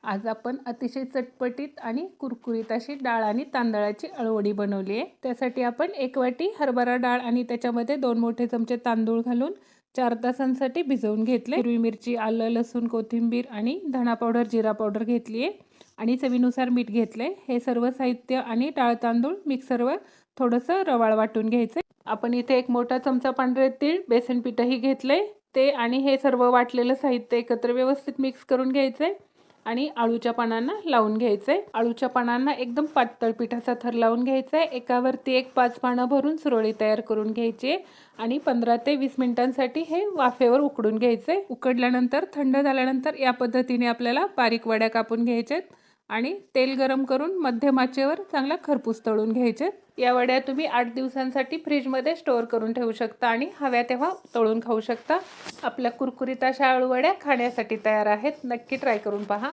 आज आपण अतिशय चटपटीत आणि कुरकुरीत अशी डाळ आणि तांदळाची अळवडी बनवली आहे। त्यासाठी आपण 1 वाटी हरभरा डाळ आणि त्याच्यामध्ये 2 मोठे चमचे तांदूळ घालून 4 तासांसाठी भिजवून घेतले। हिरवी मिरची, आलं, लसूण, कोथिंबीर आणि धना पावडर, जिरा पावडर घेतली आहे आणि चवीनुसार मीठ घेतले। हे सर्व साहित्य आणि डाळ तांदूळ मिक्सरवर थोडंसं रवाळ वाटून घ्यायचे। आपण इथे 1 मोठा चमचा पांढरे तीळ, बेसन पीठही घेतले ते आणि हे सर्व वाटलेलं साहित्य एकत्र व्यवस्थित मिक्स करून घ्यायचे आणि आळूच्या पानांना लावून घ्यायचे। आळूच्या पानांना एकदम पातळ पिठाचा थर लावून घ्यायचा आहे। एकावरती एक 5 पानं भरून सुरळी तयार करून घ्यायची आणि 15 ते 20 मिनिटांसाठी हे वाफेवर उकडून घ्यायचे। उकडल्यानंतर थंड झाल्यानंतर या पद्धतीने आपल्याला बारीक वड्या कापून घ्यायच्यात आणि तेल गरम करून मध्यम आचेवर चांगला खरपूस तळून घ्यायचे। या वड्या तुम्ही 8 दिवसांसाठी फ्रीजमध्ये स्टोअर करून ठेवू शकता आणि हव्या तेव्हा तळून खाऊ शकता। आपल्या कुरकुरीत अशा आळू वड्या खाण्यासाठी तयार आहेत। नक्की ट्राय करून पहा।